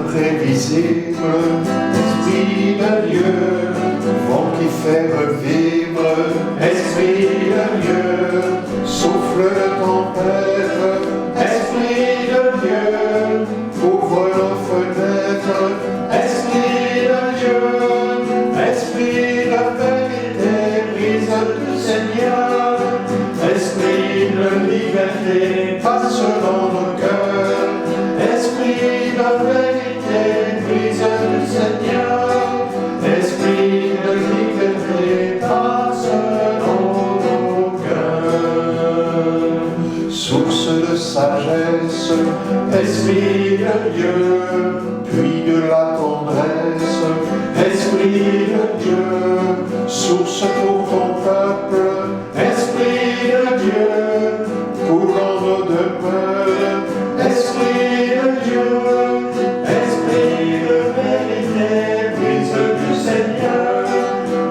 imprévisible, Esprit de Dieu, vent qui fait revivre, Esprit de Dieu, souffle de tempête, Esprit de Dieu, ouvre nos fenêtres, Esprit de Dieu, Esprit de vérité, brise du Seigneur, Esprit de liberté, passe dans nos cœurs, Esprit de vérité, brise du Seigneur, Esprit de liberté, passe dans nos cœurs. Source de sagesse, Esprit de Dieu, puits de la tendresse, Esprit de Dieu, source pour ton peuple, Esprit de Dieu, courant nos demeures, Esprit de Dieu, Esprit de vérité, brise du Seigneur,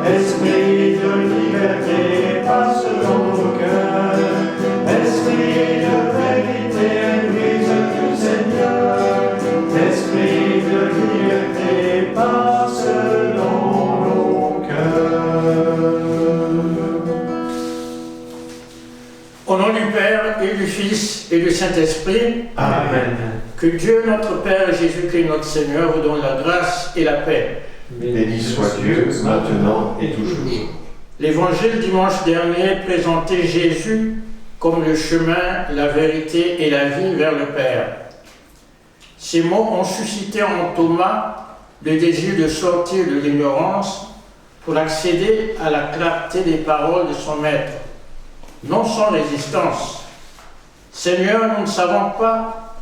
Esprit de liberté, passe dans nos cœurs, Esprit de vérité, brise du Seigneur, Esprit de liberté, passe dans nos cœurs. Au nom du Père et du Fils et du Saint-Esprit, Amen. que Dieu notre Père et Jésus-Christ notre Seigneur vous donne la grâce et la paix. Béni soit Dieu, maintenant et toujours. L'Évangile dimanche dernier présentait Jésus comme le chemin, la vérité et la vie vers le Père. Ces mots ont suscité en Thomas le désir de sortir de l'ignorance pour accéder à la clarté des paroles de son Maître, non sans résistance. Seigneur, nous ne savons pas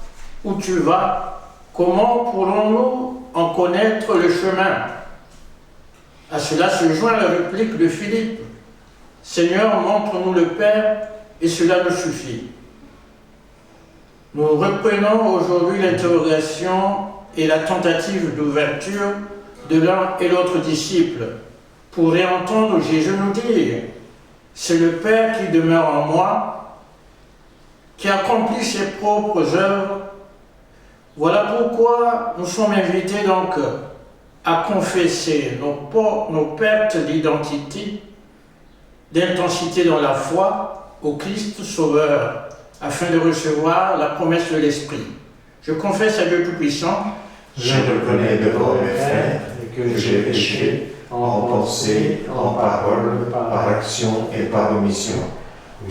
où tu vas, comment pourrons-nous en connaître le chemin? À cela se joint la réplique de Philippe. Seigneur, montre-nous le Père et cela nous suffit. Nous reprenons aujourd'hui l'interrogation et la tentative d'ouverture de l'un et l'autre disciple pour réentendre Jésus nous dire: c'est le Père qui demeure en moi, qui accomplit ses propres œuvres. Voilà pourquoi nous sommes invités donc à confesser nos pertes d'identité, d'intensité dans la foi au Christ Sauveur, afin de recevoir la promesse de l'Esprit. Je confesse à Dieu Tout-Puissant, Je reconnais devant mes frères que j'ai péché en pensée, en parole, par action et par omission.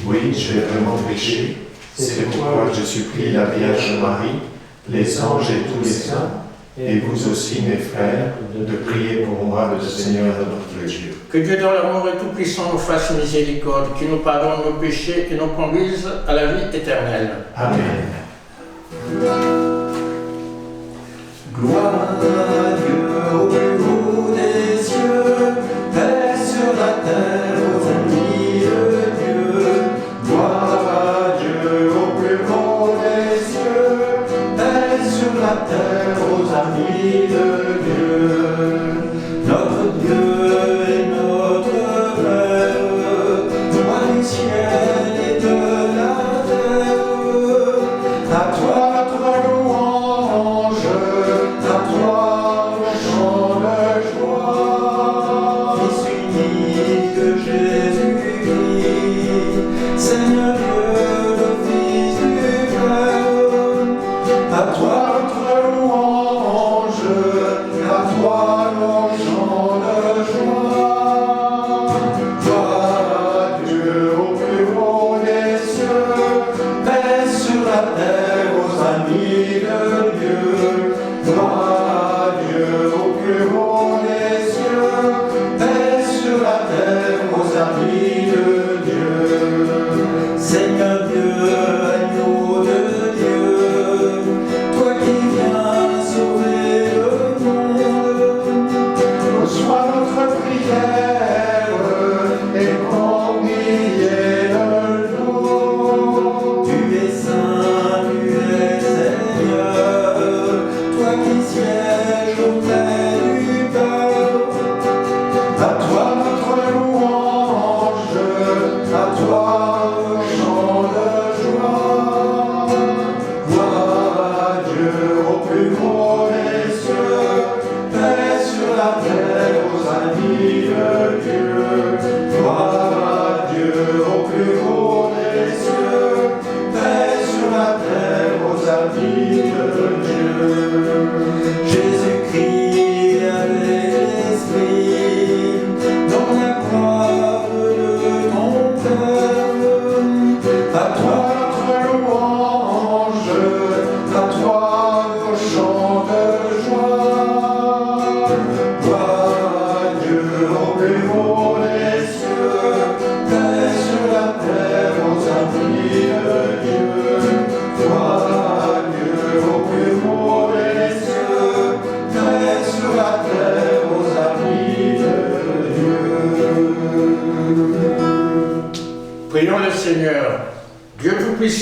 Oui, j'ai vraiment péché. C'est pourquoi je supplie la Vierge Marie, les anges et tous les saints, et vous aussi, mes frères, de prier pour moi, le Seigneur notre Dieu. que Dieu dans l'amour et Tout-Puissant nous fasse miséricorde, qui nous pardonne nos péchés et nous conduise à la vie éternelle. Amen. Gloire à Dieu au plus haut des cieux, paix sur la terre aux amis de Dieu. Gloire à Dieu au plus haut des cieux, paix sur la terre aux amis de Dieu. Notre Dieu est notre Père, roi du ciel et de la terre. À toi notre louange, à toi le chant de joie. Fils unique Jésus-Christ, Seigneur Dieu, le Fils du Père. À toi notre louange, à toi nos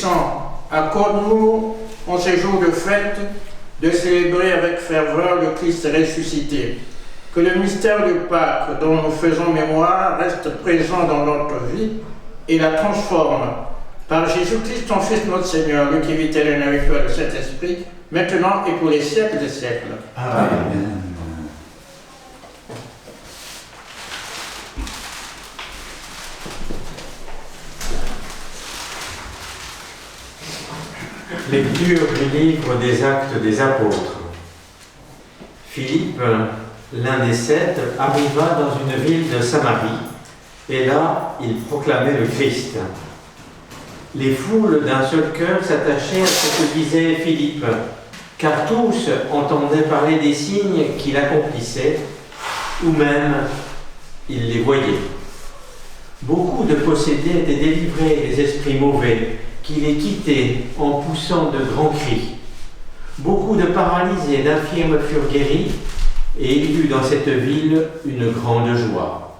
Tout-Puissant, accorde-nous en ces jours de fête de célébrer avec ferveur le Christ ressuscité. Que le mystère de Pâques dont nous faisons mémoire reste présent dans notre vie et la transforme. Par Jésus-Christ, ton Fils, notre Seigneur, lui qui vit et règne avec toi, le Saint-Esprit, maintenant et pour les siècles des siècles. Amen. Lecture du livre des Actes des Apôtres. Philippe, l'un des 7, arriva dans une ville de Samarie, et là, il proclamait le Christ. Les foules d'un seul cœur s'attachaient à ce que disait Philippe, car tous entendaient parler des signes qu'il accomplissait, ou même ils les voyaient. Beaucoup de possédés étaient délivrés des esprits mauvais, qui les quittaient en poussant de grands cris. Beaucoup de paralysés et d'infirmes furent guéris, et il y eut dans cette ville une grande joie.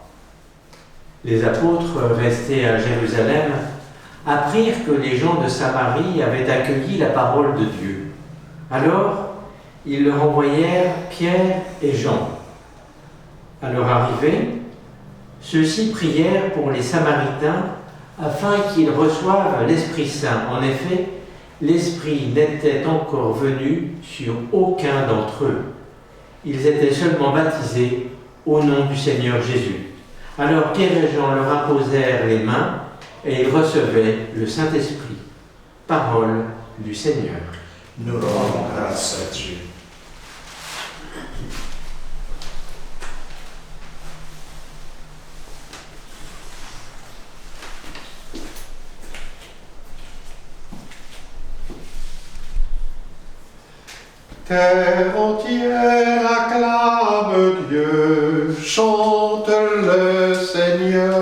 Les apôtres, restés à Jérusalem, apprirent que les gens de Samarie avaient accueilli la parole de Dieu. Alors, ils leur envoyèrent Pierre et Jean. À leur arrivée, ceux-ci prièrent pour les Samaritains afin qu'ils reçoivent l'Esprit Saint. En effet, l'Esprit n'était encore venu sur aucun d'entre eux. Ils étaient seulement baptisés au nom du Seigneur Jésus. Alors Pierre et Jean leur imposèrent les mains et ils recevaient le Saint-Esprit. Parole du Seigneur. Nous rendons grâce à Dieu. Terre entière acclame Dieu, chante le Seigneur.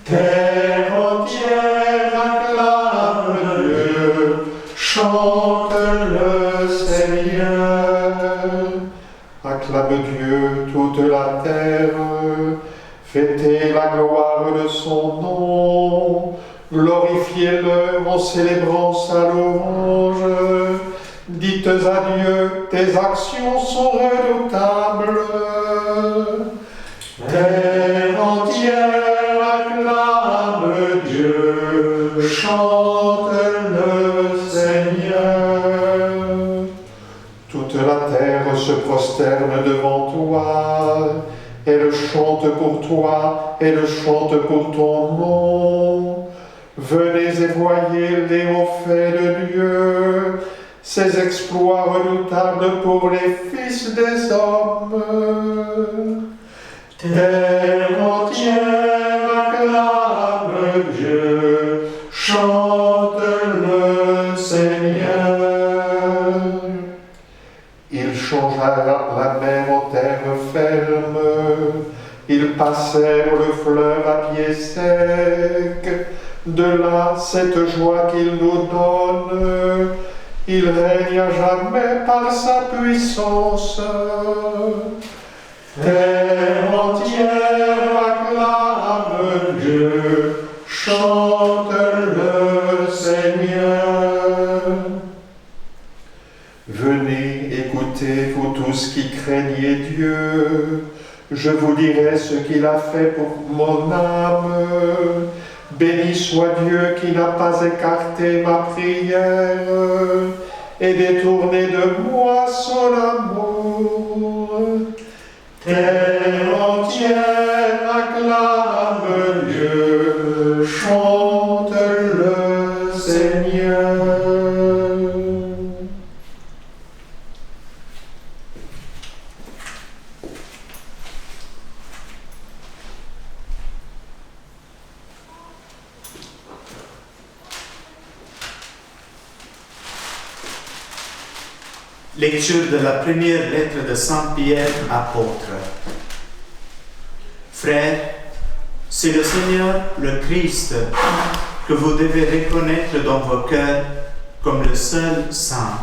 Terre entière acclame Dieu, chante le Seigneur. Acclame Dieu toute la terre, fêtez la gloire de son nom, glorifiez-le en célébrant sa louange. Dites à Dieu, tes actions sont redoutables. Terre entière acclame Dieu, chante le Seigneur. Toute la terre se prosterne devant toi, elle chante pour toi, elle chante pour ton nom. Venez et voyez les hauts faits de Dieu, ses exploits redoutables pour les fils des hommes. Terre entière acclame Dieu, chante le Seigneur. Il changea la mer en terre ferme, ils passèrent le fleuve à pied sec. De là, cette joie qu'il nous donne, il règne à jamais par sa puissance. Terre entière acclame Dieu, chante le Seigneur. Venez, écoutez, vous tous qui craignez Dieu, je vous dirai ce qu'il a fait pour mon âme. Béni soit Dieu qui n'a pas écarté ma prière et détourné de moi son amour. Terre entière acclame Dieu, chante le Seigneur. Lecture de la première lettre de Saint Pierre, apôtre. Frères, c'est le Seigneur, le Christ, que vous devez reconnaître dans vos cœurs comme le seul Saint.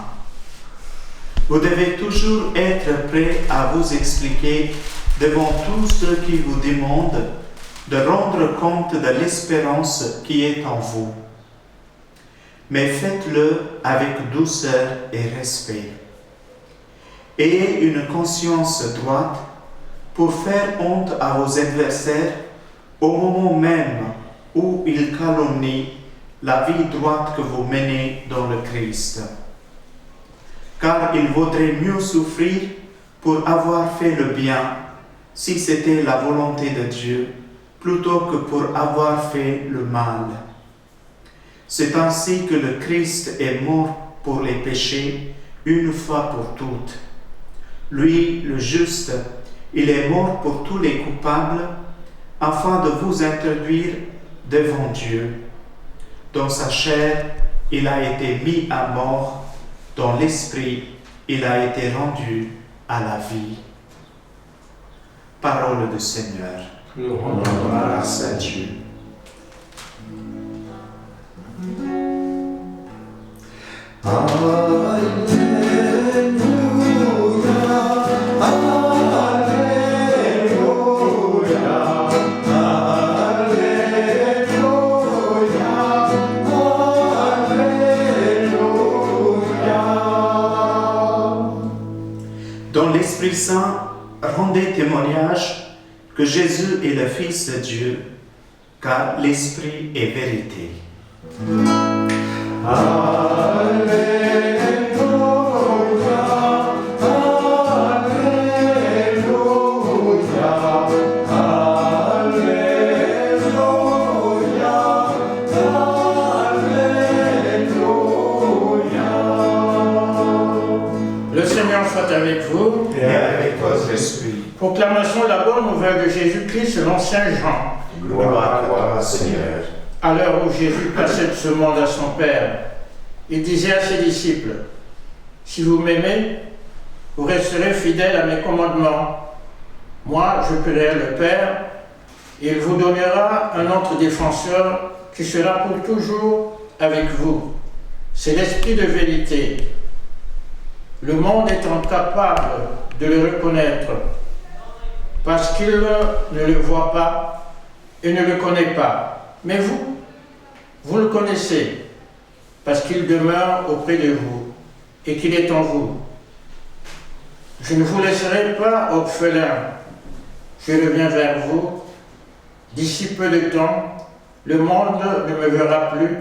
Vous devez toujours être prêt à vous expliquer devant tous ceux qui vous demandent de rendre compte de l'espérance qui est en vous. mais faites-le avec douceur et respect. Ayez une conscience droite pour faire honte à vos adversaires au moment même où ils calomnient la vie droite que vous menez dans le Christ. Car il vaudrait mieux souffrir pour avoir fait le bien, si c'était la volonté de Dieu, plutôt que pour avoir fait le mal. C'est ainsi que le Christ est mort pour les péchés une fois pour toutes. Lui, le juste, il est mort pour tous les coupables, afin de vous introduire devant Dieu. Dans sa chair, il a été mis à mort, dans l'esprit, il a été rendu à la vie. Parole du Seigneur. Nous rendons Grâce à Dieu. Dans l'Esprit Saint, rendez témoignage que Jésus est le Fils de Dieu, car l'Esprit est vérité. Le Seigneur soit avec vous. Et avec votre esprit. Proclamation de la bonne nouvelle de Jésus-Christ selon Saint Jean. Gloire à toi, Seigneur. À l'heure où Jésus passait de ce monde à son Père, il disait à ses disciples, « Si vous m'aimez, vous resterez fidèles à mes commandements. Moi, je prierai le Père, et il vous donnera un autre défenseur qui sera pour toujours avec vous. C'est l'Esprit de vérité. Le monde est incapable de le reconnaître, parce qu'il ne le voit pas et ne le connaît pas. Mais vous le connaissez, parce qu'il demeure auprès de vous et qu'il est en vous. Je ne vous laisserai pas orphelin, je reviens vers vous. D'ici peu de temps, le monde ne me verra plus,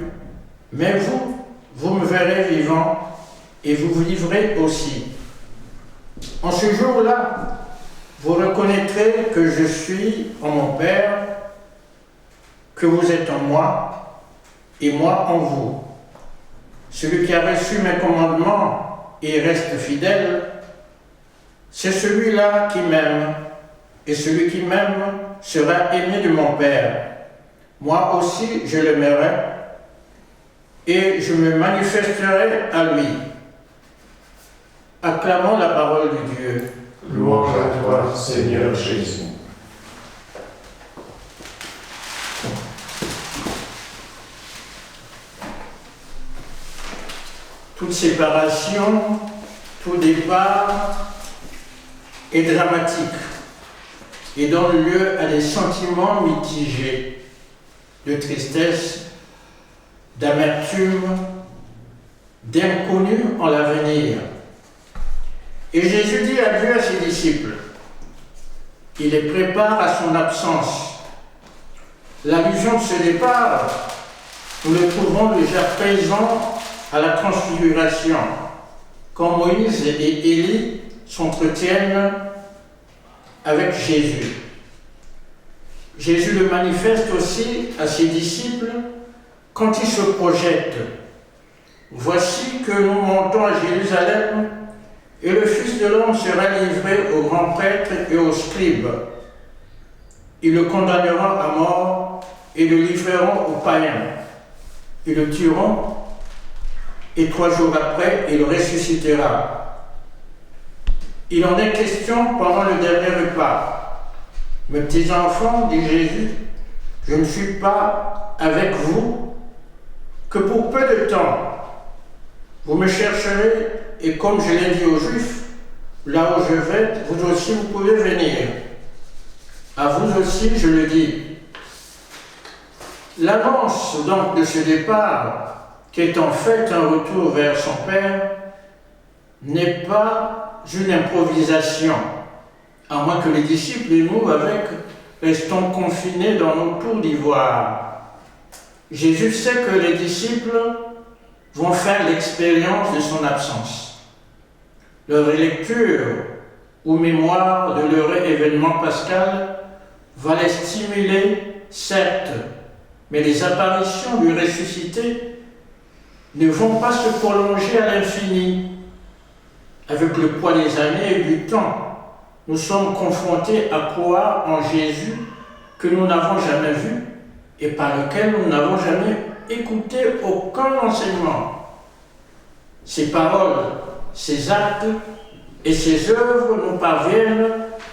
mais vous me verrez vivant et vous vous livrez aussi. En ce jour-là, vous reconnaîtrez que je suis en mon Père, que vous êtes en moi et moi en vous. Celui qui a reçu mes commandements et reste fidèle, c'est celui-là qui m'aime, et celui qui m'aime sera aimé de mon Père. Moi aussi, je l'aimerai, et je me manifesterai à lui. Acclamons la parole de Dieu. Louange à toi, Seigneur Jésus. Toute séparation, tout départ est dramatique et donne lieu à des sentiments mitigés, de tristesse, d'amertume, d'inconnu en l'avenir. Et Jésus dit adieu à ses disciples. Il les prépare à son absence. L'allusion de ce départ, nous le trouvons déjà présent à la transfiguration, quand Moïse et Élie s'entretiennent avec Jésus. Jésus le manifeste aussi à ses disciples quand il se projette. Voici que nous montons à Jérusalem et le Fils de l'homme sera livré aux grands prêtres et aux scribes. Ils le condamneront à mort et le livreront aux païens. Ils le tueront et 3 jours après, il ressuscitera. Il en est question pendant le dernier repas. Mes petits enfants, dit Jésus, je ne suis pas avec vous que pour peu de temps. Vous me chercherez et comme je l'ai dit aux Juifs, là où je vais, vous aussi vous pouvez venir. À vous aussi, je le dis. L'annonce donc de ce départ, qui est en fait un retour vers son Père, n'est pas une improvisation, à moins que les disciples et nous, restons confinés dans nos tours d'ivoire. Jésus sait que les disciples vont faire l'expérience de son absence. Leur lecture ou mémoire de leur événement pascal va les stimuler, certes, mais les apparitions du ressuscité ne vont pas se prolonger à l'infini. Avec le poids des années et du temps, nous sommes confrontés à croire en Jésus que nous n'avons jamais vu et par lequel nous n'avons jamais écouté aucun enseignement. Ses paroles, ses actes et ses œuvres nous parviennent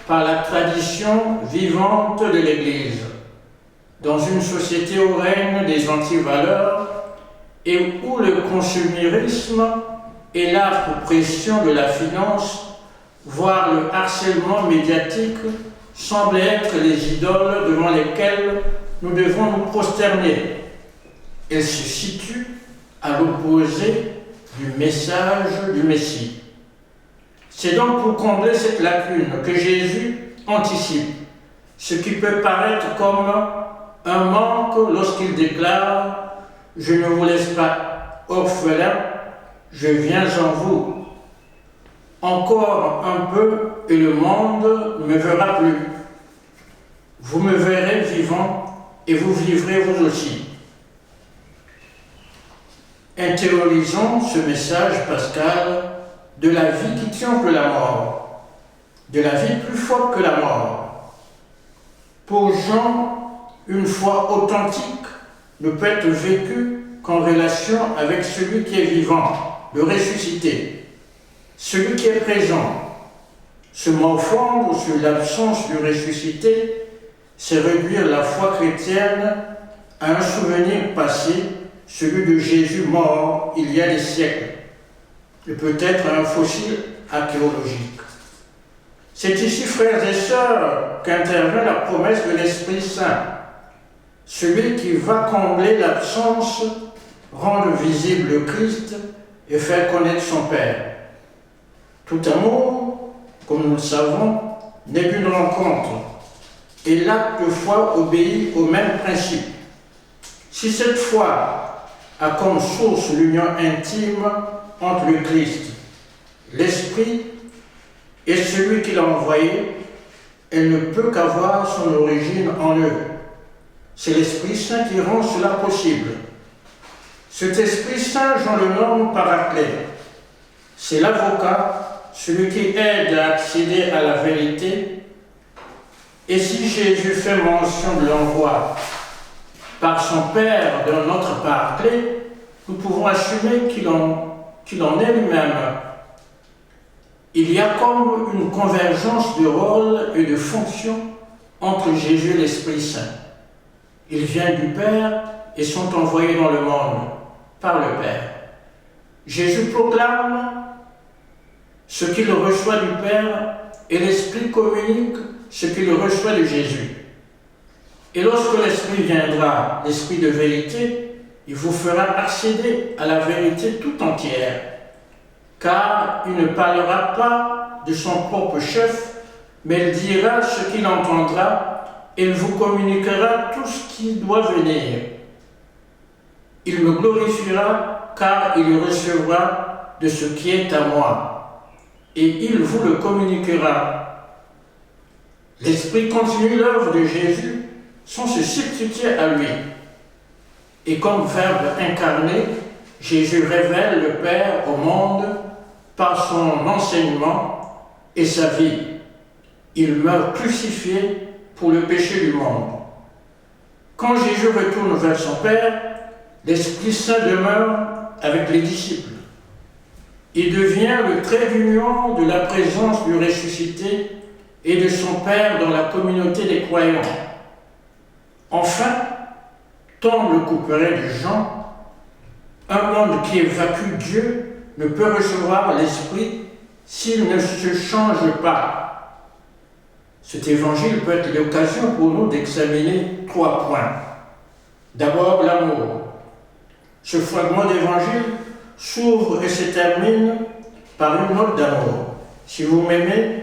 par la tradition vivante de l'Église. Dans une société où règnent des antivaleurs et où le consumérisme et la pression de la finance, voire le harcèlement médiatique, semblent être les idoles devant lesquelles nous devons nous prosterner. Elle se situe à l'opposé du message du Messie. C'est donc pour combler cette lacune que Jésus anticipe ce qui peut paraître comme un manque lorsqu'il déclare « Je ne vous laisse pas orphelins, je viens en vous. Encore un peu et le monde ne me verra plus. Vous me verrez vivant et vous vivrez vous aussi. » Intériorisons ce message pascal de la vie qui triomphe la mort, de la vie plus forte que la mort. Pour Jean, une foi authentique ne peut être vécue qu'en relation avec celui qui est vivant, le ressuscité, celui qui est présent. Se morfondre sur l'absence du ressuscité, c'est réduire la foi chrétienne à un souvenir passé, celui de Jésus mort il y a des siècles, et peut-être un fossile archéologique. C'est ici, frères et sœurs, qu'intervient la promesse de l'Esprit Saint, celui qui va combler l'absence, rendre visible le Christ et faire connaître son Père. Tout amour, comme nous le savons, n'est qu'une rencontre, et l'acte de foi obéit au même principe. Si cette foi a comme source l'union intime entre le Christ, l'Esprit et celui qui l'a envoyé, elle ne peut qu'avoir son origine en eux. C'est l'Esprit Saint qui rend cela possible. Cet Esprit Saint, Jean le nomme Paraclet. C'est l'avocat, celui qui aide à accéder à la vérité. Et si Jésus fait mention de l'envoi par son Père d'un autre Paraclet, nous pouvons assumer qu'il en est lui-même. Il y a comme une convergence de rôles et de fonctions entre Jésus et l'Esprit Saint. Ils viennent du Père et sont envoyés dans le monde par le Père. Jésus proclame ce qu'il reçoit du Père et l'Esprit communique ce qu'il reçoit de Jésus. Et lorsque l'Esprit viendra, l'Esprit de vérité, il vous fera accéder à la vérité tout entière, car il ne parlera pas de son propre chef, mais il dira ce qu'il entendra et il vous communiquera tout ce qui doit venir. Il me glorifiera, car il recevra de ce qui est à moi, et il vous le communiquera. L'Esprit continue l'œuvre de Jésus sans se substituer à lui. Et comme Verbe incarné, Jésus révèle le Père au monde par son enseignement et sa vie. Il meurt crucifié pour le péché du monde. Quand Jésus retourne vers son Père, l'Esprit Saint demeure avec les disciples. Il devient le trait d'union de la présence du ressuscité et de son Père dans la communauté des croyants. Enfin, tombe le couperet de Jean, un monde qui évacue Dieu ne peut recevoir l'Esprit s'il ne se change pas. Cet évangile peut être l'occasion pour nous d'examiner 3 points. D'abord, l'amour. Ce fragment d'évangile s'ouvre et se termine par une note d'amour. Si vous m'aimez,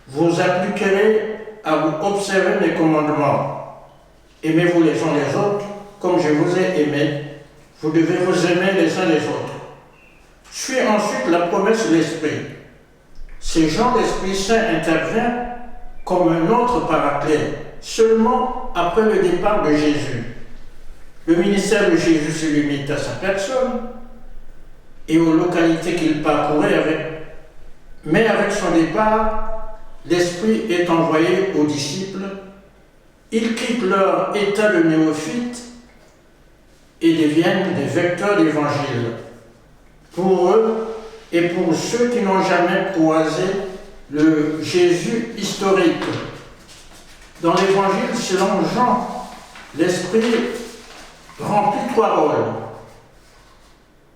vous appliquerez à vous observer mes commandements. Aimez-vous les uns les autres comme je vous ai aimés. Vous devez vous aimer les uns les autres. Suit ensuite la promesse de l'Esprit. C'est Jean l'Esprit Saint intervient comme un autre paraclet, seulement après le départ de Jésus. Le ministère de Jésus se limite à sa personne et aux localités qu'il parcourait mais avec son départ, l'Esprit est envoyé aux disciples. Ils quittent leur état de néophytes et deviennent des vecteurs d'évangile. Pour eux et pour ceux qui n'ont jamais croisé le Jésus historique. Dans l'évangile selon Jean, l'Esprit remplit 3 rôles.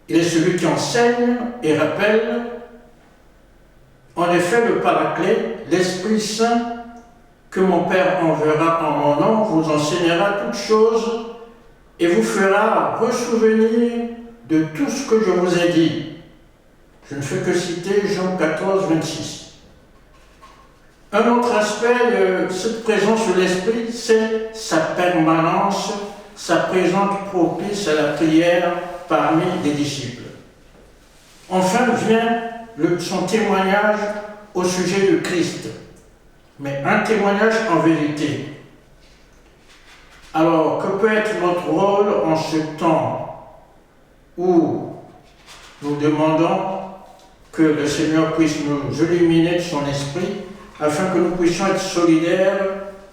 Il est celui qui enseigne et rappelle. En effet, le Paraclet, l'Esprit Saint, que mon Père enverra en mon nom, vous enseignera toutes choses et vous fera ressouvenir de tout ce que je vous ai dit. Je ne fais que citer Jean 14, 26. Un autre aspect de cette présence de l'Esprit, c'est sa permanence, sa présence propice à la prière parmi les disciples. Enfin vient son témoignage au sujet de Christ, mais un témoignage en vérité. Alors, que peut être notre rôle en ce temps où nous demandons que le Seigneur puisse nous illuminer de son esprit afin que nous puissions être solidaires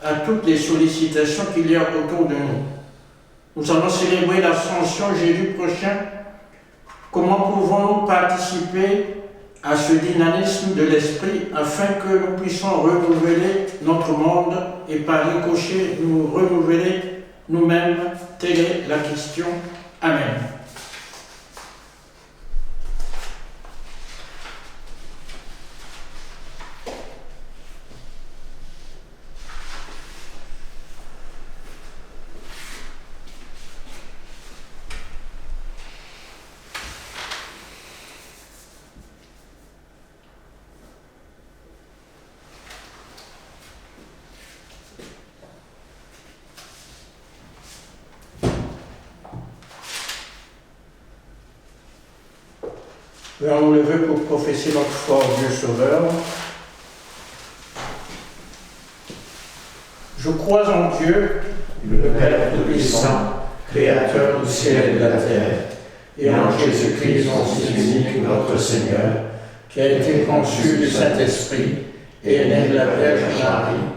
à toutes les sollicitations qu'il y a autour de nous. Nous allons célébrer l'Ascension jeudi prochain. Comment pouvons-nous participer à ce dynamisme de l'esprit afin que nous puissions renouveler notre monde et par ricochet nous renouveler nous-mêmes? Telle est la question. Amen. Nous allons nous lever pour professer notre foi au Dieu Sauveur. Je crois en Dieu, le Père Tout-Puissant, Créateur du ciel et de la terre, et en Jésus-Christ, son Fils unique, notre Seigneur, qui a été conçu du Saint-Esprit et est né de la Vierge Marie,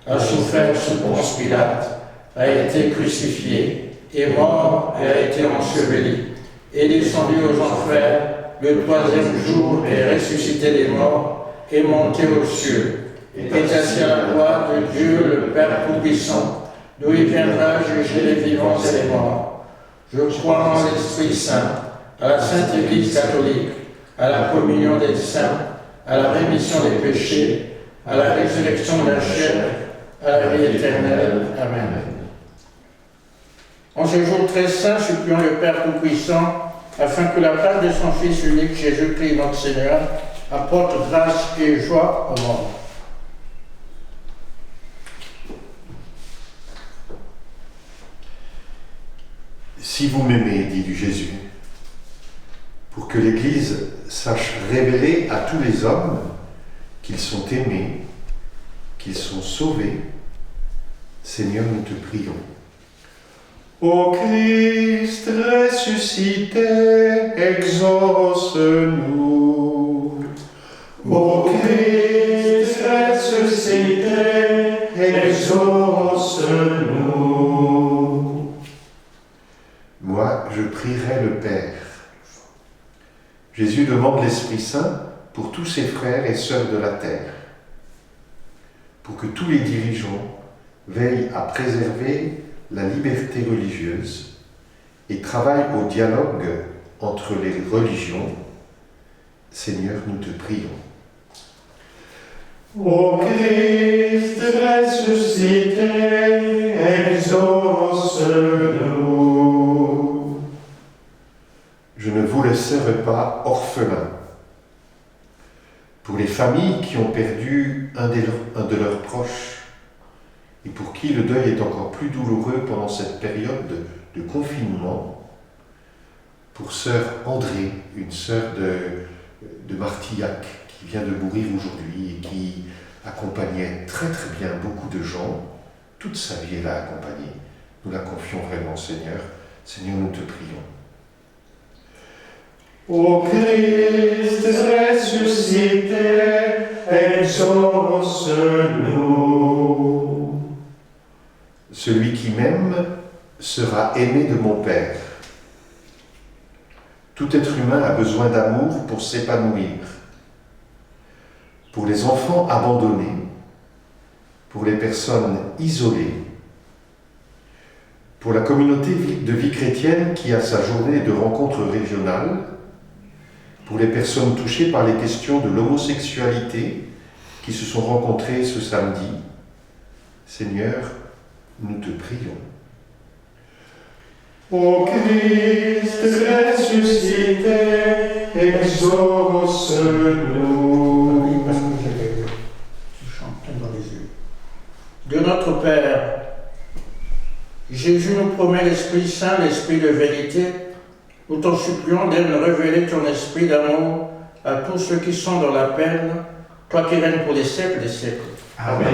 a souffert sous Ponce Pilate, a été crucifié, est mort et a été enseveli, est descendu aux enfers, le 3e jour est ressuscité des morts, est monté aux cieux, est assis à la droite de Dieu, le Père Tout-Puissant, d'où il viendra juger les vivants et les morts. Je crois en l'Esprit Saint, à la Sainte Église catholique, à la communion des saints, à la rémission des péchés, à la résurrection de la chair, à la vie éternelle. Amen. En ce jour très saint, supplions le Père Tout-Puissant, afin que la grâce de son Fils unique, Jésus-Christ notre Seigneur, apporte grâce et joie au monde. Si vous m'aimez, dit Jésus, pour que l'Église sache révéler à tous les hommes qu'ils sont aimés, qu'ils sont sauvés, Seigneur, nous te prions. Ô Christ ressuscité, exauce-nous. Ô Christ ressuscité, exauce-nous. Moi, je prierai le Père. Jésus demande l'Esprit Saint pour tous ses frères et sœurs de la terre, pour que tous les dirigeants veillent à préserver la liberté religieuse et travaillent au dialogue entre les religions. Seigneur, nous te prions. Ô Christ ressuscité, exauce-nous. ne vous laisserai pas orphelins. Pour les familles qui ont perdu un de leurs proches et pour qui le deuil est encore plus douloureux pendant cette période de confinement, pour sœur André, une sœur de Martillac qui vient de mourir aujourd'hui et qui accompagnait très très bien beaucoup de gens, toute sa vie elle a accompagné. Nous la confions vraiment, Seigneur. Seigneur, nous te prions. Ô Christ ressuscité, exauce-nous. Celui qui m'aime sera aimé de mon Père. Tout être humain a besoin d'amour pour s'épanouir. Pour les enfants abandonnés, pour les personnes isolées, pour la communauté de vie chrétienne qui a sa journée de rencontre régionale, pour les personnes touchées par les questions de l'homosexualité qui se sont rencontrées ce samedi. Seigneur, nous te prions. Ô Christ ressuscité, exauce-nous. Parce que j'avais chanté dans les yeux. De notre Père, Jésus nous promet l'Esprit Saint, l'Esprit de vérité. Nous t'en supplions d'aide révéler ton esprit d'amour à tous ceux qui sont dans la peine, toi qui règnes pour les siècles des siècles. Amen.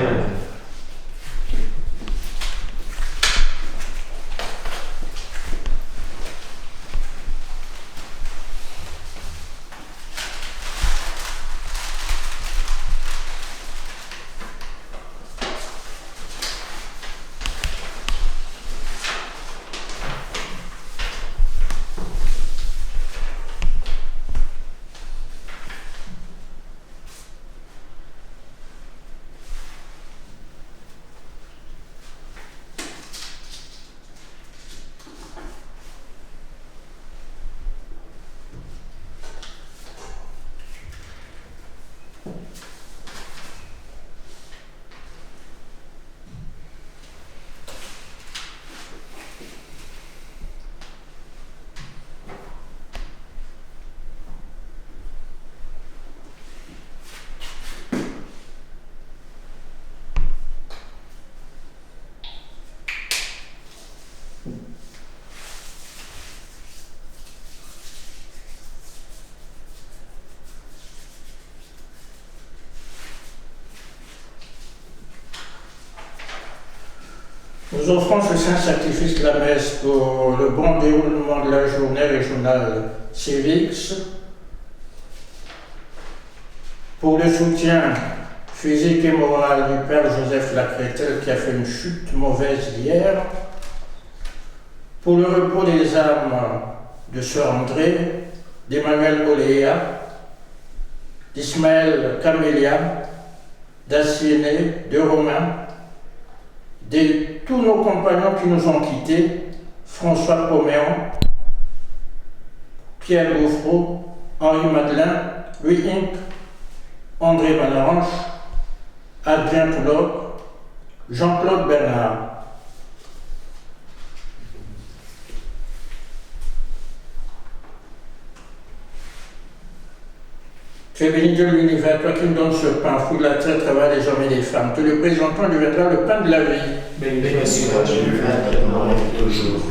Nous offrons ce saint sacrifice de la messe pour le bon déroulement de la journée régionale CIVIX, pour le soutien physique et moral du Père Joseph Lacrétel qui a fait une chute mauvaise hier, pour le repos des âmes de Sœur André, d'Emmanuel Oléa, d'Ismaël Camélia, d'Assiéné, de Romain, de tous nos compagnons qui nous ont quittés, François Poméon, Pierre Gouffreau, Henri Madeleine, Louis Inc, André Malaranche, Adrien Toulot, Jean-Claude Bernard. Tu es béni Dieu de l'univers, toi qui nous donnes ce pain, fruit de la terre, travail des hommes et des femmes. Te le présentons, il deviendra le pain de la vie. Béni soit Dieu, maintenant et toujours.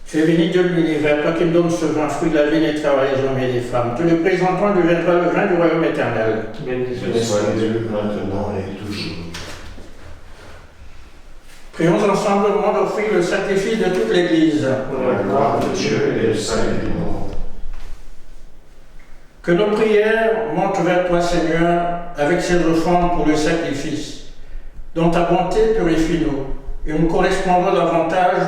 Tu es béni Dieu de l'univers, toi qui nous donnes ce vin, fruit de la vie, des travail des hommes et des femmes. Te le présentons, il deviendra le vin du royaume éternel. Béni soit Dieu, maintenant et toujours. Prions ensemble au moment d'offrir le sacrifice de toute l'Église. Pour la gloire de Dieu et le salut du monde. Que nos prières montent vers toi, Seigneur, avec ces offrandes pour le sacrifice, dont ta bonté purifie-nous, et nous correspondons davantage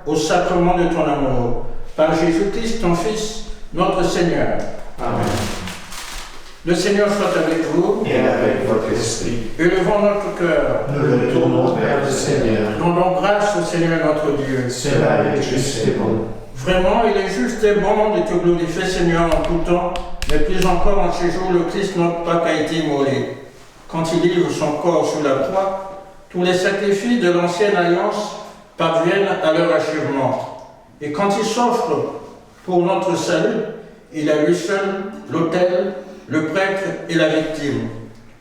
au sacrement de ton amour. Par Jésus-Christ, ton Fils, notre Seigneur. Amen. Le Seigneur soit avec vous. Et avec votre esprit. Élevons notre cœur. Nous le tournons vers le Seigneur. Rendons grâce au Seigneur notre Dieu. Cela est juste et bon. Vraiment, il est juste et bon de te glorifier, Seigneur, en tout temps, mais plus encore en ces jours, le Christ notre Pâques a été immolé. Quand il livre son corps sur la croix, tous les sacrifices de l'ancienne alliance parviennent à leur achèvement. Et quand il s'offre pour notre salut, il a lui seul l'autel, le prêtre et la victime.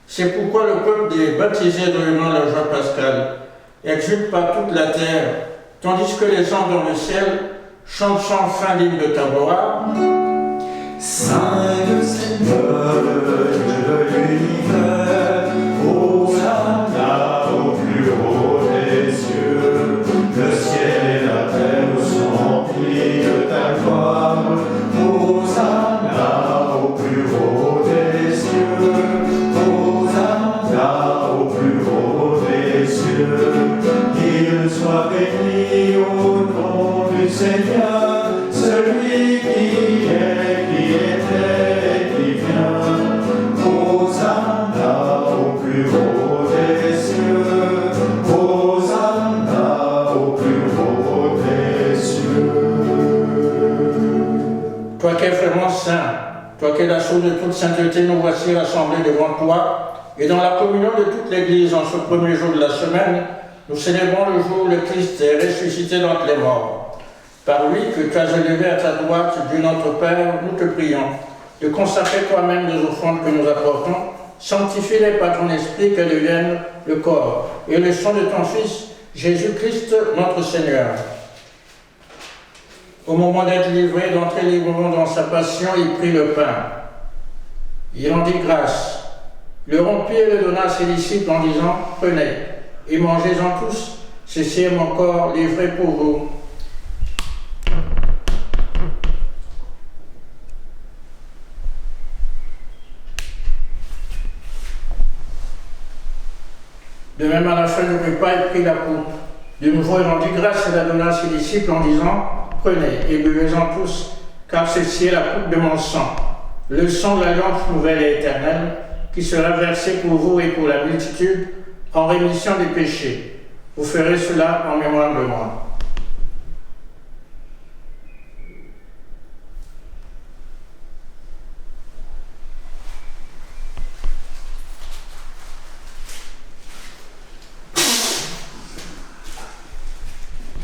C'est pourquoi le peuple des baptisés de l'union de la joie pascale exulte par toute la terre, tandis que les anges dans le ciel chantent sans fin l'hymne de ta gloire. Saint le Seigneur, le Dieu de l'univers, Hosanna au plus haut des cieux. Le ciel et la terre sont remplis de ta gloire. Hosanna au plus haut des cieux. Hosanna au plus haut des cieux. Qu'il soit béni au nom du Seigneur, celui qui est, qui était et qui vient. Hosanna au plus haut des cieux. Hosanna au plus haut des cieux. Toi qui es vraiment saint, toi qui es la source de toute sainteté, nous voici rassemblés devant toi, et dans la communion de toute l'Église, en ce premier jour de la semaine, nous célébrons le jour où le Christ est ressuscité d'entre les morts. Par lui, que tu as élevé à ta droite, Dieu notre Père, nous te prions de consacrer toi-même les offrandes que nous apportons, sanctifie-les par ton esprit, qu'elles deviennent le corps et le sang de ton Fils, Jésus-Christ, notre Seigneur. Au moment d'être livré, d'entrer librement dans sa passion, il prit le pain. Il rendit grâce, le rompit et le donna à ses disciples en disant « Prenez et mangez-en tous, ceci est mon corps livré pour vous. » De même, à la fin du repas, il prit la coupe. De nouveau, il rendit grâce et la donna à ses disciples en disant « Prenez et buvez-en tous, car ceci est la coupe de mon sang, le sang de l'alliance nouvelle et éternelle, qui sera versé pour vous et pour la multitude en rémission des péchés. Vous ferez cela en mémoire de moi. »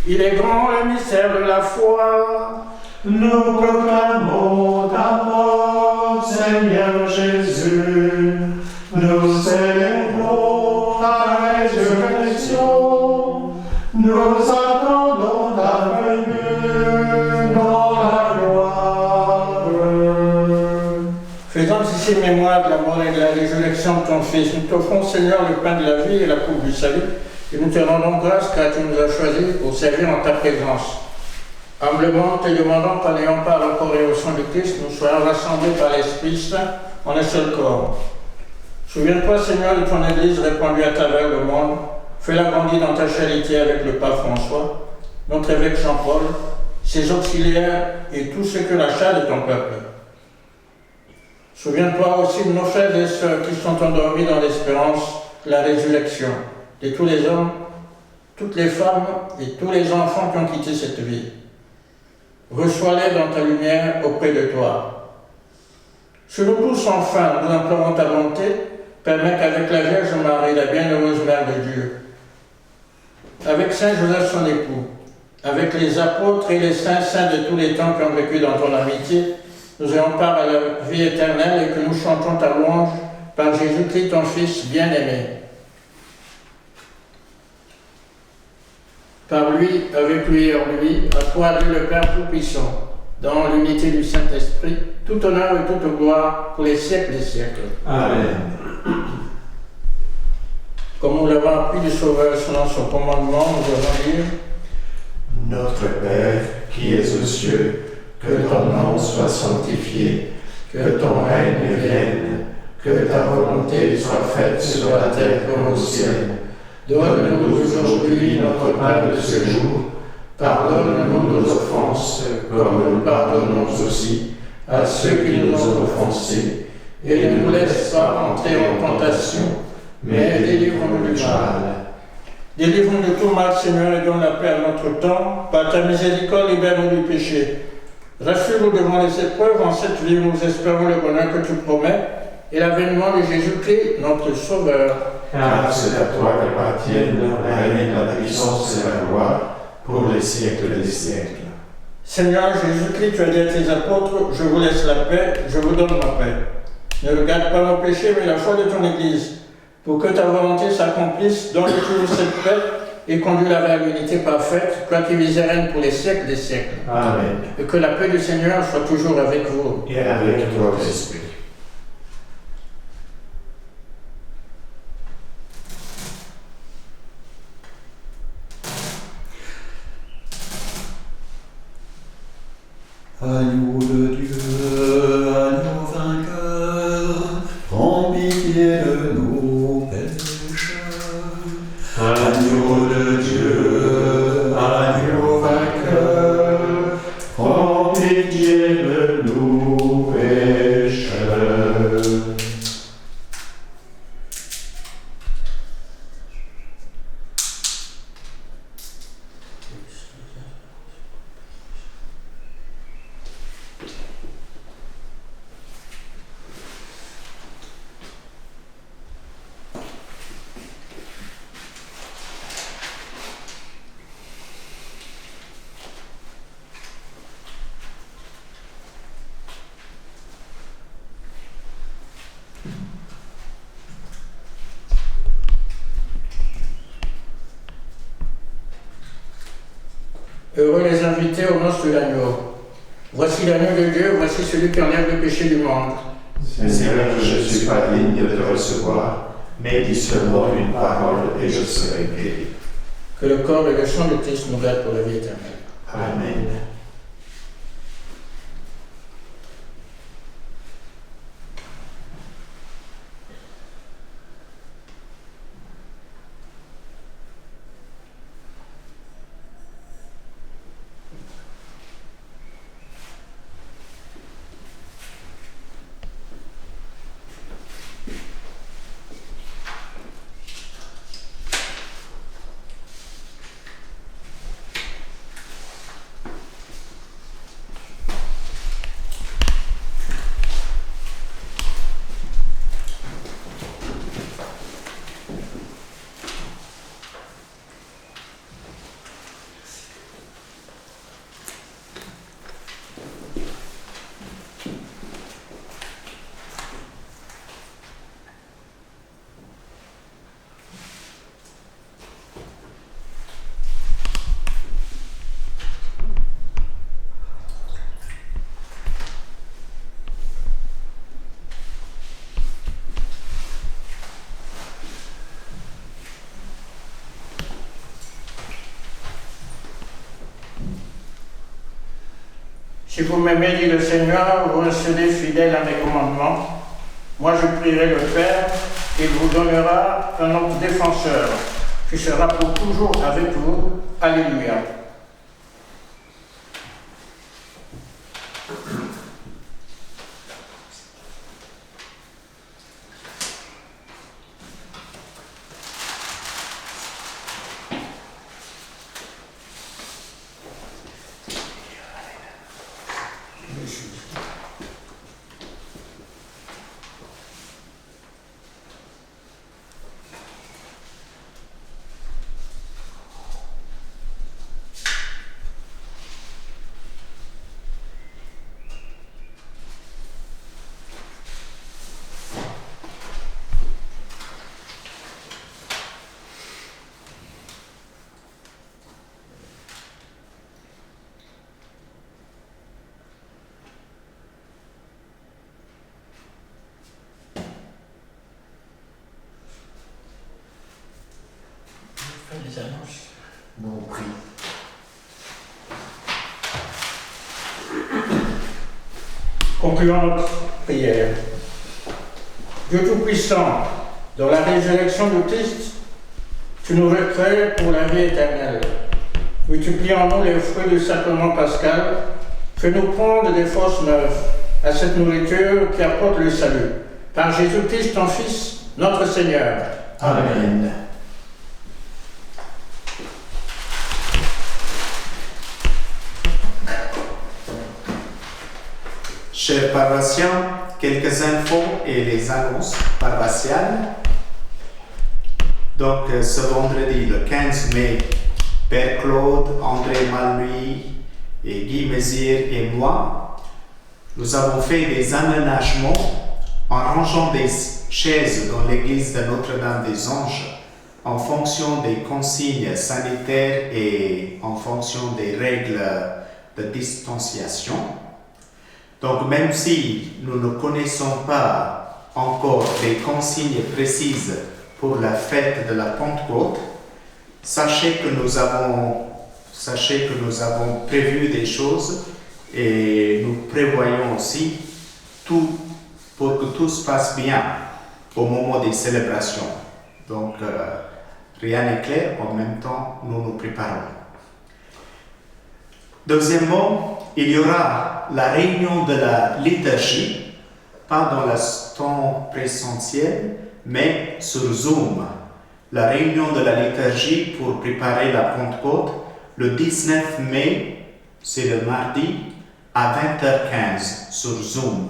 Il est grand le mystère de la foi. Nous proclamons ta mort, Seigneur Jésus. Nous célébrons ta résurrection. Nous attendons ta venue dans la gloire. Faisons ici mémoire de la mort et de la résurrection de ton Fils. Nous t'offrons, Seigneur, le pain de la vie et la coupe du salut. Et nous te rendons grâce car tu nous as choisis pour servir en ta présence. Humblement te demandons qu'en n'ayant pas encore et au sang de Christ, nous soyons rassemblés par l'Esprit Saint en un seul corps. Souviens-toi, Seigneur, de ton Église répandue à travers le monde. Fais-la grandir dans ta charité avec le pape François, notre évêque Jean-Paul, ses auxiliaires et tous ceux que la charge de ton peuple. Souviens-toi aussi de nos frères et sœurs qui sont endormis dans l'espérance de la résurrection, de tous les hommes, toutes les femmes et tous les enfants qui ont quitté cette vie. Reçois-les dans ta lumière auprès de toi. Sur nous tous, enfin, nous implorons ta bonté, permets qu'avec la Vierge Marie, la bienheureuse Mère de Dieu, avec Saint Joseph son époux, avec les apôtres et les saints de tous les temps qui ont vécu dans ton amitié, nous ayons part à la vie éternelle et que nous chantons ta louange par Jésus-Christ, ton Fils bien-aimé. Par lui, avec lui et en lui, à toi, Dieu le Père Tout-Puissant, dans l'unité du Saint-Esprit, tout honneur et toute gloire pour les siècles des siècles. Amen. Comme nous l'avons appris du Sauveur selon son commandement, nous allons lire « Notre Père, qui es aux cieux, que ton nom soit sanctifié, que ton règne vienne, que ta volonté soit faite sur la terre comme au ciel. Donne-nous aujourd'hui notre pain de ce jour. Pardonne-nous nos offenses, comme nous pardonnons aussi à ceux qui nous ont offensés. Et ne nous laisse pas entrer en tentation, mais délivre-nous du mal. Délivre-nous de tout mal, Seigneur, et donne la paix à notre temps. Par ta miséricorde, libère-nous du péché. Rassure-nous devant les épreuves. En cette vie, nous espérons le bonheur que tu promets et l'avènement de Jésus-Christ, notre Sauveur. car c'est à toi qu'appartiennent la règne, la puissance et la gloire pour les siècles des siècles. Seigneur Jésus-Christ, tu as dit à tes apôtres, je vous laisse la paix, je vous donne ma paix. Ne regarde pas nos péchés, mais la foi de ton Église, pour que ta volonté s'accomplisse, donne toujours cette paix et conduis-la vers l'unité parfaite, toi qui vis et règnes pour les siècles des siècles. Amen. Et que la paix du Seigneur soit toujours avec vous. Et avec votre esprit. Agneau de Dieu, agneau vainqueur, prends pitié de nos péchés. Agneau de Dieu, agneau vainqueur, prends pitié de nos péchés. Heureux les invités aux noces de l'agneau. Voici l'agneau de Dieu, voici celui qui enlève le péché du monde. Seigneur, je ne suis pas digne de te recevoir, mais dis seulement une parole et je serai guéri. Que le corps et le sang de Christ nous gardent pour la vie éternelle. Amen. Si vous m'aimez, dit le Seigneur, vous serez fidèles à mes commandements. Moi, je prierai le Père, et il vous donnera un autre défenseur, qui sera pour toujours avec vous. Alléluia. Les annonces. Mon prix. Concluons notre prière. Dieu Tout-Puissant, dans la résurrection du Christ, tu nous recrées pour la vie éternelle. Multiplie en nous les fruits du sacrement pascal. Fais-nous prendre des forces neuves à cette nourriture qui apporte le salut. Par Jésus-Christ, ton Fils, notre Seigneur. Amen. Chers paroissiens, quelques infos et les annonces paroissiales. Donc ce vendredi, le 15 mai, Père Claude, André Malnuy et Guy Mézir et moi, nous avons fait des aménagements en rangeant des chaises dans l'église de Notre-Dame-des-Anges en fonction des consignes sanitaires et en fonction des règles de distanciation. Donc même si nous ne connaissons pas encore des consignes précises pour la fête de la Pentecôte, sachez que nous avons prévu des choses et nous prévoyons aussi tout pour que tout se passe bien au moment des célébrations. Donc, rien n'est clair, en même temps, nous nous préparons. Deuxièmement, il y aura la réunion de la liturgie, pas dans le temps présentiel, mais sur Zoom. La réunion de la liturgie pour préparer la Pentecôte, le 19 mai, c'est le mardi, à 20h15 sur Zoom.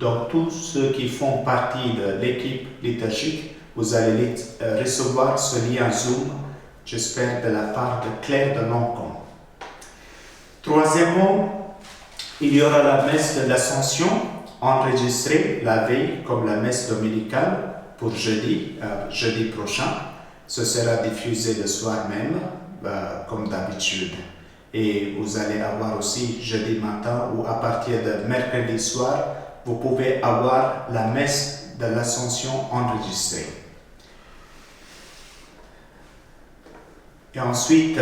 Donc, tous ceux qui font partie de l'équipe liturgique, vous allez recevoir ce lien Zoom, j'espère de la part de Claire de Lancôme. Troisièmement, il y aura la messe de l'Ascension, enregistrée la veille comme la messe dominicale pour jeudi prochain. Ce sera diffusé le soir même, comme d'habitude. Et vous allez avoir aussi jeudi matin ou à partir de mercredi soir, vous pouvez avoir la messe de l'Ascension enregistrée. Et ensuite,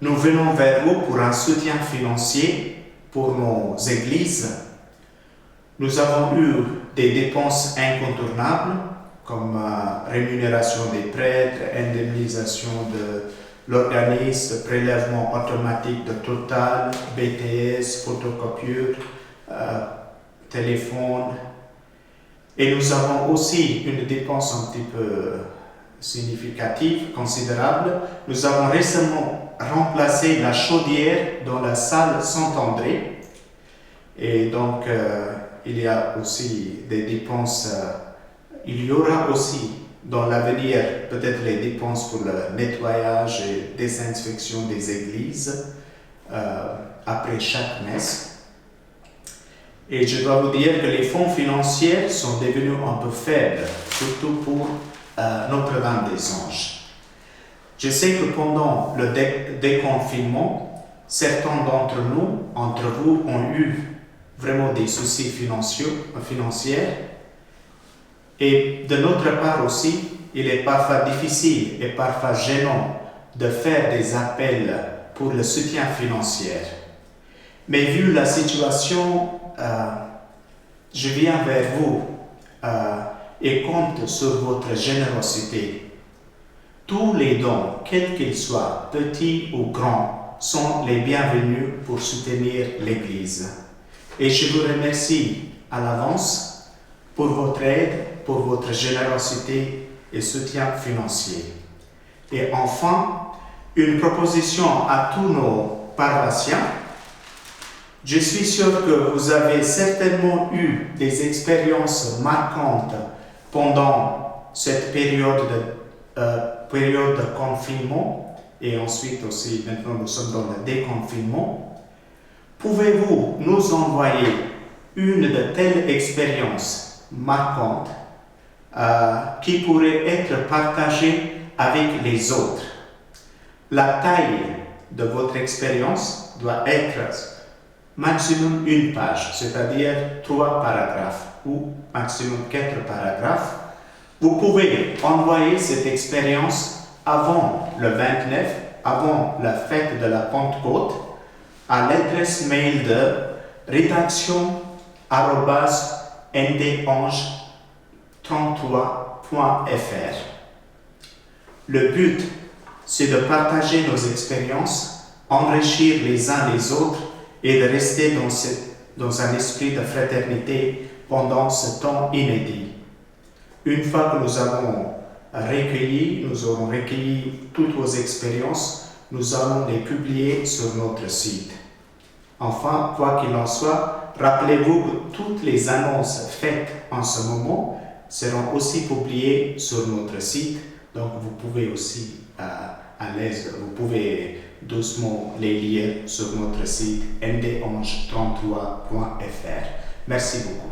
nous venons vers vous pour un soutien financier pour nos églises. Nous avons eu des dépenses incontournables comme rémunération des prêtres, indemnisation de l'organisme, prélèvement automatique de Total, BTS, photocopieur, téléphone. Et nous avons aussi une dépense un petit peu significative, considérable. Nous avons récemment remplacé la chaudière dans la salle Saint-André. Et donc, il y a aussi des dépenses. Il y aura aussi dans l'avenir peut-être les dépenses pour le nettoyage et désinfection des églises après chaque messe. Et je dois vous dire que les fonds financiers sont devenus un peu faibles, surtout pour Notre-Dame-des-Anges. Je sais que pendant le déconfinement, certains d'entre vous, ont eu vraiment des soucis financiers. Et de notre part aussi, il est parfois difficile et parfois gênant de faire des appels pour le soutien financier. Mais vu la situation, je viens vers vous et compte sur votre générosité. Tous les dons, quels qu'ils soient, petits ou grands, sont les bienvenus pour soutenir l'Église. Et je vous remercie à l'avance pour votre aide, pour votre générosité et soutien financier. Et enfin, une proposition à tous nos paroissiens. Je suis sûr que vous avez certainement eu des expériences marquantes pendant cette période de confinement et ensuite aussi, maintenant nous sommes dans le déconfinement. Pouvez-vous nous envoyer une de telles expériences marquantes qui pourrait être partagée avec les autres? La taille de votre expérience doit être maximum une page, c'est-à-dire 3 paragraphes ou maximum 4 paragraphes. Vous pouvez envoyer cette expérience avant le 29, avant la fête de la Pentecôte, à l'adresse mail de rédaction@ndange33.fr. Le but, c'est de partager nos expériences, enrichir les uns les autres et de rester dans un esprit de fraternité pendant ce temps inédit. Une fois que nous aurons recueilli toutes vos expériences, nous allons les publier sur notre site. Enfin, quoi qu'il en soit, rappelez-vous que toutes les annonces faites en ce moment seront aussi publiées sur notre site Donc vous pouvez aussi, à l'aise, vous pouvez doucement les lire sur notre site nd1133.fr. Merci beaucoup.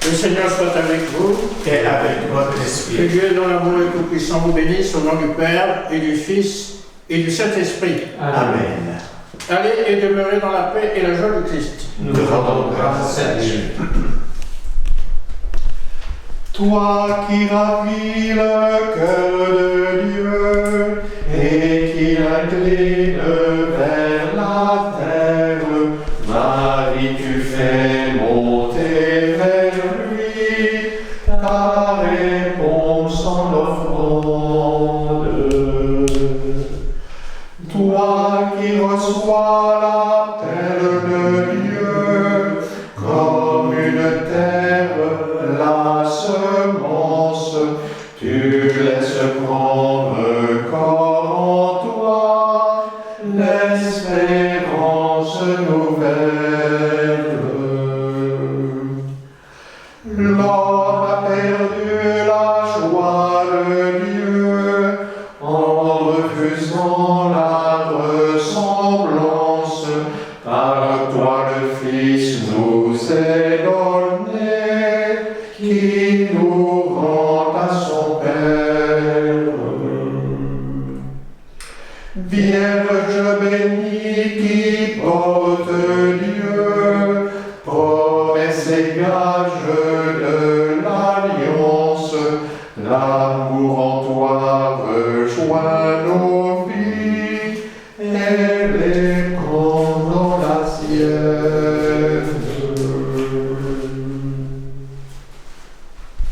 Le Seigneur soit avec vous. Et avec votre Que esprit. Dieu, dont l'amour est tout-puissant, vous bénisse au nom du Père et du Fils et du Saint-Esprit. Amen. Allez et demeurez dans la paix et la joie du Christ. Nous rendons grâce à Dieu. Toi qui ravis le cœur de Dieu et qui l'incline vers la terre, Marie, tu fais monter vers lui ta réponse en offrande. Toi qui reçois l'appel de Dieu comme une terre, la semence, tu laisses prendre corps en toi l'espérance nouvelle. L'homme a perdu la joie de Dieu en refusant la ressemblance. Par toi le Fils nous est donné, qui nous rend à son Père. Vierge bénie qui porte Dieu, promesse et gage de l'alliance, la